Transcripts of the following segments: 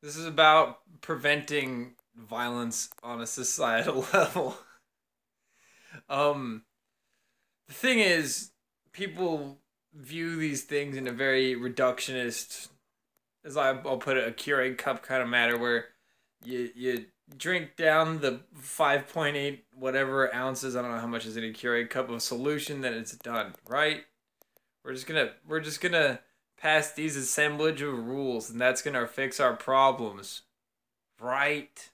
This is about preventing violence on a societal level. Um, the thing is, people view these things in a very reductionist, as I'll put it, a Keurig cup kind of matter, where you drink down the 5.8 whatever ounces. I don't know how much is in a Keurig cup of solution. Then it's done, right? We're just gonna pass these assemblage of rules, and that's gonna fix our problems, right?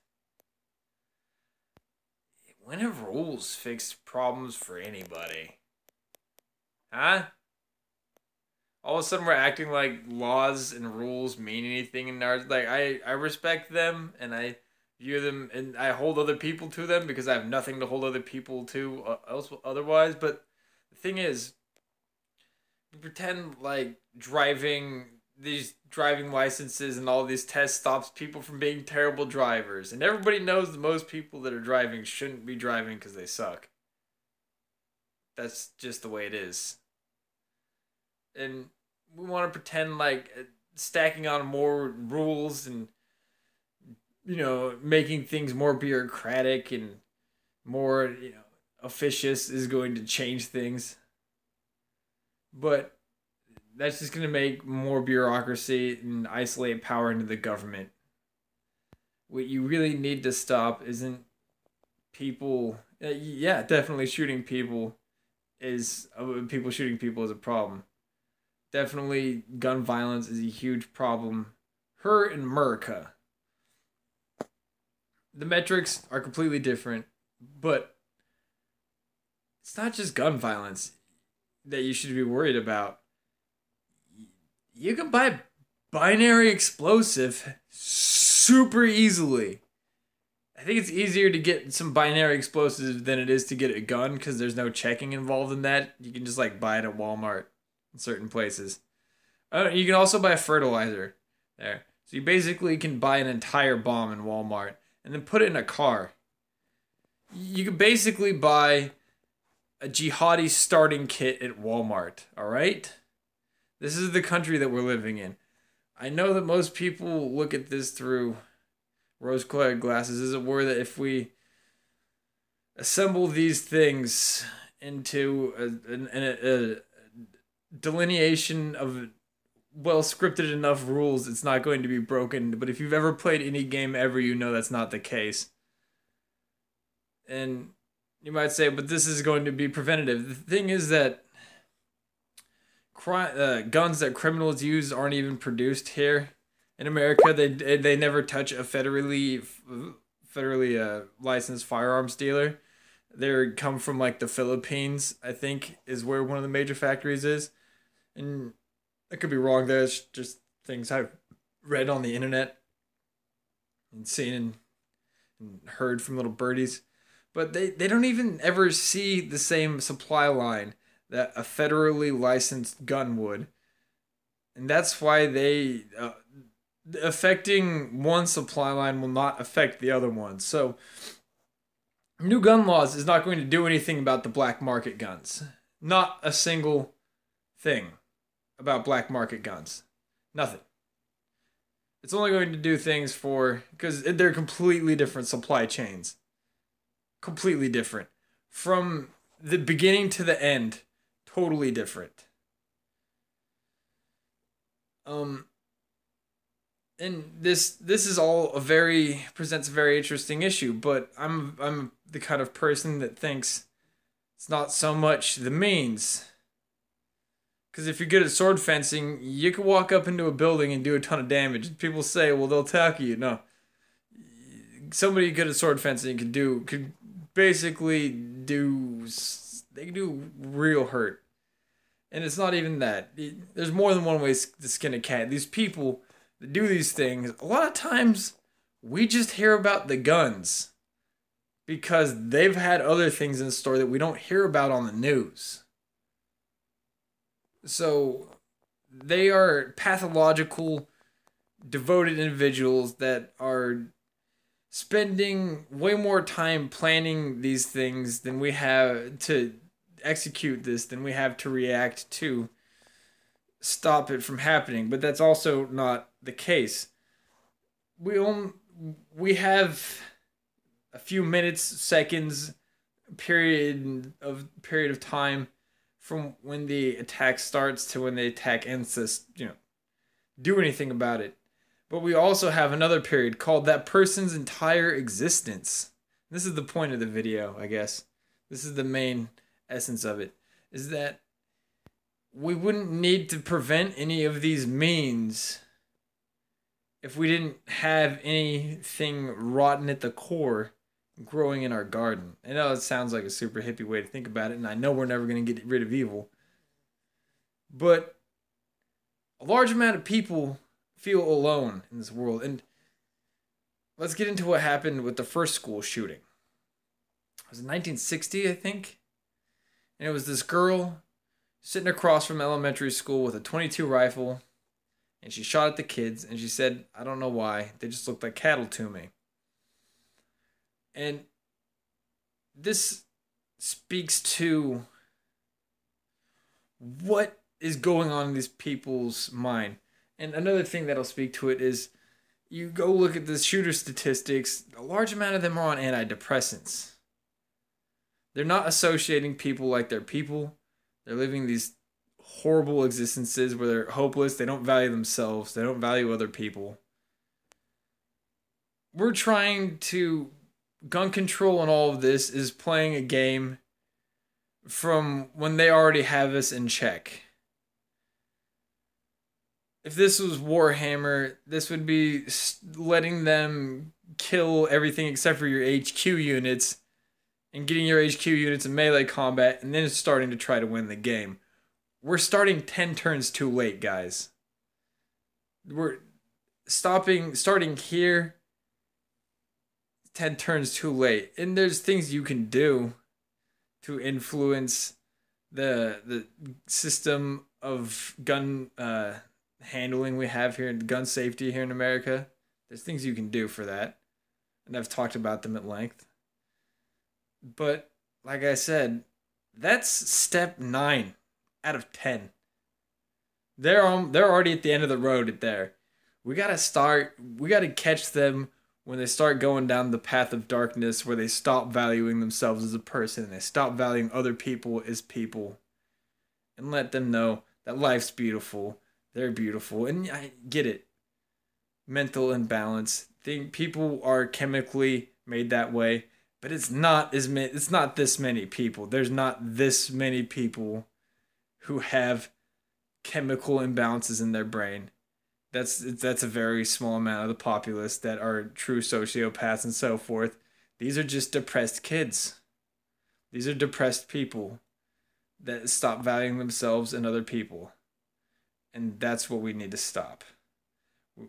When have rules fixed problems for anybody? Huh? All of a sudden we're acting like laws and rules mean anything in our I respect them, and I view them, and I hold other people to them because I have nothing to hold other people to else otherwise. But the thing is, we pretend like these driving licenses and all these tests stops people from being terrible drivers, and everybody knows that most people that are driving shouldn't be driving because they suck. That's just the way it is. And we want to pretend like stacking on more rules and making things more bureaucratic and more officious is going to change things. But that's just going to make more bureaucracy and isolate power into the government. What you really need to stop isn't people. Yeah, definitely shooting people is people shooting people is a problem. Definitely, gun violence is a huge problem. Her in America. The metrics are completely different, but it's not just gun violence that you should be worried about. You can buy binary explosive super easily. I think it's easier to get some binary explosives than it is to get a gun because there's no checking involved in that. You can just like buy it at Walmart in certain places. You can also buy fertilizer there. So you basically can buy an entire bomb in Walmart and then put it in a car. You can basically buy a jihadi starting kit at Walmart, all right? This is the country that we're living in. I know that most people look at this through rose-colored glasses, as it were, that if we assemble these things into a delineation of well scripted enough rules, it's not going to be broken. But if you've ever played any game ever, you know that's not the case. And you might say, but this is going to be preventative. The thing is that guns that criminals use aren't even produced here in America. They never touch a federally licensed firearms dealer. They come from like the Philippines, I think, is where one of the major factories is. And I could be wrong there. It's just things I've read on the internet and seen and heard from little birdies. But they don't even ever see the same supply line that a federally licensed gun would. And that's why affecting one supply line will not affect the other one. So new gun laws is not going to do anything about the black market guns. Not a single thing about black market guns. Nothing. It's only going to do things because they're completely different supply chains. Completely different. From the beginning to the end, totally different. And this is all presents a very interesting issue, but I'm the kind of person that thinks it's not so much the means. Because if you're good at sword fencing, you can walk up into a building and do a ton of damage. People say, well, they'll tackle you. No. Somebody good at sword fencing could basically they can do real hurt. And it's not even that. There's more than one way to skin a cat. These people that do these things, a lot of times we just hear about the guns because they've had other things in store that we don't hear about on the news. So they are pathological, devoted individuals that are spending way more time planning these things than we have to execute this, than we have to react to stop it from happening. But that's also not the case. we only, we have a few minutes, seconds, period of time from when the attack starts to when the attack ends to, do anything about it. But we also have another period called that person's entire existence. This is the point of the video, I guess. This is the main essence of it, is that we wouldn't need to prevent any of these means if we didn't have anything rotten at the core growing in our garden. I know it sounds like a super hippie way to think about it, and I know we're never going to get rid of evil. But a large amount of people feel alone in this world. And let's get into what happened with the first school shooting. It was in 1960, I think. And it was this girl sitting across from elementary school with a .22 rifle. And she shot at the kids. And she said, I don't know why. They just looked like cattle to me. And this speaks to what is going on in these people's mind. And another thing that'll speak to it is you go look at the shooter statistics, a large amount of them are on antidepressants. They're not associating people like they're people. They're living these horrible existences where they're hopeless. They don't value themselves. They don't value other people. We're trying to... Gun control and all of this is playing a game from when they already have us in check. If this was Warhammer, this would be letting them kill everything except for your HQ units and getting your HQ units in melee combat and then starting to try to win the game. We're starting 10 turns too late, guys. We're starting here 10 turns too late. And there's things you can do to influence the system of gun handling we have here, gun safety here in America. There's things you can do for that. And I've talked about them at length. But, like I said, that's step 9 out of 10. They're already at the end of the road there. We gotta catch them when they start going down the path of darkness, where they stop valuing themselves as a person and they stop valuing other people as people, and let them know that life's beautiful, they're beautiful. And I get it, mental imbalance, people are chemically made that way, but it's not this many people. There's not this many people who have chemical imbalances in their brain. That's a very small amount of the populace that are true sociopaths and so forth. These are just depressed kids. These are depressed people that stop valuing themselves and other people. And that's what we need to stop.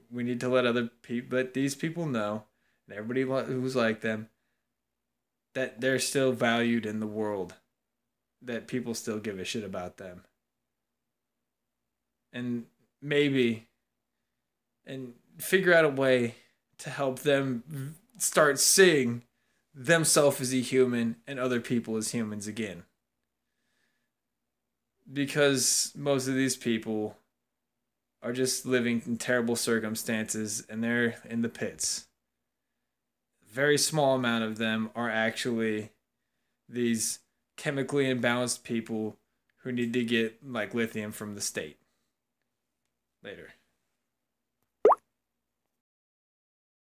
We need to let these people know, and everybody who's like them, that they're still valued in the world. That people still give a shit about them. And figure out a way to help them start seeing themselves as a human and other people as humans again. Because most of these people are just living in terrible circumstances and they're in the pits. A very small amount of them are actually these chemically imbalanced people who need to get like lithium from the state. Later.